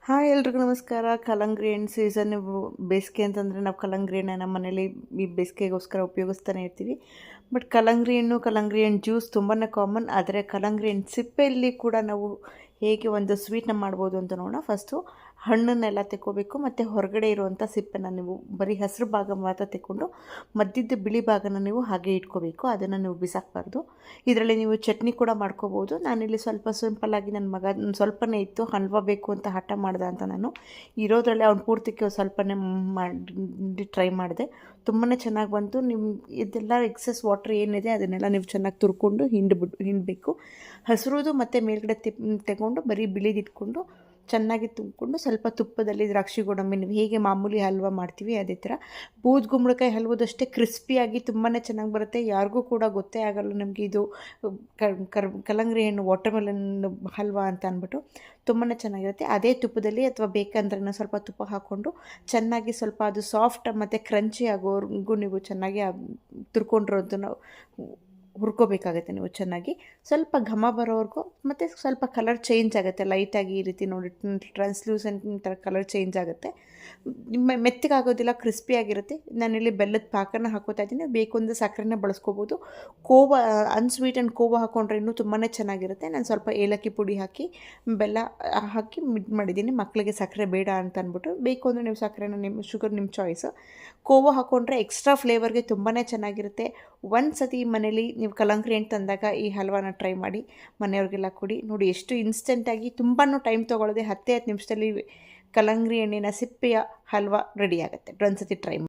Hi ಎಲ್ರಿಗೂ ನಮಸ್ಕಾರ. ಕಲ್ಲಂಗಡಿ ಹಣ್ಣು ಸೀಸನ್ ಬೇಸಿಗೆ ಅಂತಂದರೆ ನಾವು ಕಲ್ಲಂಗಡಿ ಹಣ್ಣು ನಮ್ಮ ಮನೇಲಿ ಈ ಬೇಸಿಗೆಗೋಸ್ಕರ ಉಪಯೋಗಿಸ್ತಾನೆ ಇರ್ತೀವಿ. ಬಟ್ ಕಲ್ಲಂಗಡಿ ಹಣ್ಣು ಜ್ಯೂಸ್ ತುಂಬಾ ಕಾಮನ್. ಆದರೆ ಕಲ್ಲಂಗಡಿ ಹಣ್ಣು ಸಿಪ್ಪೆಯಲ್ಲಿ ಕೂಡ ನಾವು ಹೇಗೆ ಒಂದು ಸ್ವೀಟ್ನ ಮಾಡ್ಬೋದು ಅಂತ ನೋಡೋಣ. ಫಸ್ಟು ಹಣ್ಣನ್ನೆಲ್ಲ ತೆಕ್ಕೋಬೇಕು ಮತ್ತು ಹೊರಗಡೆ ಇರುವಂಥ ಸಿಪ್ಪೆನ ನೀವು ಬರೀ ಹಸಿರು ಭಾಗ ಮಾತ್ರ ತೆಕ್ಕೊಂಡು ಮಧ್ಯದ ಬಿಳಿ ಭಾಗನ ನೀವು ಹಾಗೆ ಇಟ್ಕೋಬೇಕು. ಅದನ್ನು ನೀವು ಬಿಸಾಕಬಾರ್ದು. ಇದರಲ್ಲಿ ನೀವು ಚಟ್ನಿ ಕೂಡ ಮಾಡ್ಕೋಬೋದು. ನಾನಿಲ್ಲಿ ಸ್ವಲ್ಪ ಸಿಂಪಲ್ಲಾಗಿ ನನ್ನ ಮಗ ಸ್ವಲ್ಪನೇ ಇತ್ತು, ಹಲ್ವಾ ಬೇಕು ಅಂತ ಹಠ ಮಾಡ್ದೆ ಅಂತ ನಾನು ಇರೋದ್ರಲ್ಲೇ ಅವ್ನು ಪೂರ್ತಿಗೆ ಸ್ವಲ್ಪನೇ ಮಾಡಿ ಟ್ರೈ ಮಾಡಿದೆ. ತುಂಬಾ ಚೆನ್ನಾಗಿ ಬಂತು. ಇದೆಲ್ಲ ಎಕ್ಸೆಸ್ ವಾಟ್ರ್ ಏನಿದೆ ಅದನ್ನೆಲ್ಲ ನೀವು ಚೆನ್ನಾಗಿ ತುರ್ಕೊಂಡು ಹಿಂಡಬೇಕು. ಹಸಿರುದು ಮತ್ತು ಮೇಲ್ಗಡೆ ತೆಗೊಂಡು ಬರೀ ಬಿಳಿದಿಟ್ಕೊಂಡು ಚೆನ್ನಾಗಿ ತುಂಬಿಕೊಂಡು ಸ್ವಲ್ಪ ತುಪ್ಪದಲ್ಲಿ ದ್ರಾಕ್ಷಿ ಗೋಡಂಬಿ ನೀವು ಹೇಗೆ ಮಾಮೂಲಿ ಹಲ್ವ ಮಾಡ್ತೀವಿ ಅದೇ ಥರ ಬೂದು ಹಲ್ವದಷ್ಟೇ ಕ್ರಿಸ್ಪಿಯಾಗಿ ತುಂಬಾ ಚೆನ್ನಾಗಿ ಬರುತ್ತೆ. ಯಾರಿಗೂ ಕೂಡ ಗೊತ್ತೇ ಆಗಲ್ಲ ನಮಗೆ ಇದು ಕಲ್ಲಂಗಡಿ ಹಣ್ಣು ವಾಟರ್ಮೆಲನ್ ಹಲ್ವ ಅಂತ ಅಂದ್ಬಿಟ್ಟು ತುಂಬಾ ಚೆನ್ನಾಗಿರುತ್ತೆ. ಅದೇ ತುಪ್ಪದಲ್ಲಿ ಅಥವಾ ಬೇಕಂದ್ರೆ ಸ್ವಲ್ಪ ತುಪ್ಪ ಹಾಕ್ಕೊಂಡು ಚೆನ್ನಾಗಿ ಸ್ವಲ್ಪ ಅದು ಸಾಫ್ಟ್ ಮತ್ತು ಕ್ರಂಚಿ ಆಗೋವರೆಗೂ ನೀವು ಚೆನ್ನಾಗಿ ತುರ್ಕೊಂಡಿರೋದನ್ನು ಹುರ್ಕೋಬೇಕಾಗತ್ತೆ. ನೀವು ಚೆನ್ನಾಗಿ ಸ್ವಲ್ಪ ಘಮ ಬರೋವರೆಗೂ ಮತ್ತು ಸ್ವಲ್ಪ ಕಲರ್ ಚೇಂಜ್ ಆಗುತ್ತೆ. ಲೈಟಾಗಿ ಈ ರೀತಿ ನೋಡಿ ಟ್ರಾನ್ಸ್ಲೂಸೆಂಟ್ ಥರ ಕಲರ್ ಚೇಂಜ್ ಆಗುತ್ತೆ. ಮೆತ್ತಗಾಗೋದಿಲ್ಲ, ಕ್ರಿಸ್ಪಿಯಾಗಿರುತ್ತೆ. ನಾನಿಲ್ಲಿ ಬೆಲ್ಲದ ಪಾಕನ ಹಾಕೋತಾ ಇದ್ದೀನಿ. ಬೇಕು ಅಂದರೆ ಸಕ್ಕರೆನ ಬಳಸ್ಕೋಬೋದು. ಅನ್ಸ್ವೀಟ್ ಆ್ಯಂಡ್ ಕೋವಾ ಹಾಕ್ಕೊಂಡ್ರೆ ಇನ್ನೂ ತುಂಬಾ ಚೆನ್ನಾಗಿರುತ್ತೆ. ನಾನು ಸ್ವಲ್ಪ ಏಲಕ್ಕಿ ಪುಡಿ ಹಾಕಿ ಬೆಲ್ಲ ಹಾಕಿ ಮಾಡಿದ್ದೀನಿ. ಮಕ್ಕಳಿಗೆ ಸಕ್ಕರೆ ಬೇಡ ಅಂತ ಅಂದ್ಬಿಟ್ಟು, ಬೇಕು ಅಂದರೆ ನೀವು ಸಕ್ಕರೆನ ಶುಗರ್ ನಿಮ್ಮ ಚಾಯ್ಸು. ಕೋವಾ ಹಾಕ್ಕೊಂಡ್ರೆ ಎಕ್ಸ್ಟ್ರಾ ಫ್ಲೇವರ್ಗೆ ತುಂಬಾ ಚೆನ್ನಾಗಿರುತ್ತೆ. ಒಂದು ಸತಿ ಮನೇಲಿ ನೀವು ಕಲ್ಲಂಗಡಿ ಹಣ್ಣು ತಂದಾಗ ಈ ಹಲ್ವಾನ ಟ್ರೈ ಮಾಡಿ, ಮನೆಯವ್ರಿಗೆಲ್ಲ ಕೊಡಿ. ನೋಡಿ ಎಷ್ಟು ಇನ್ಸ್ಟೆಂಟಾಗಿ ತುಂಬಾ ಟೈಮ್ ತೊಗೊಳ್ಳದೆ 10 ನಿಮಿಷದಲ್ಲಿ ಕಲ್ಲಂಗಡಿ ಹಣ್ಣಿನ ಸಿಪ್ಪೆಯ ಹಲ್ವ ರೆಡಿ ಆಗುತ್ತೆ. ಒಂದು ಸತಿ ಟ್ರೈ ಮಾಡಿ.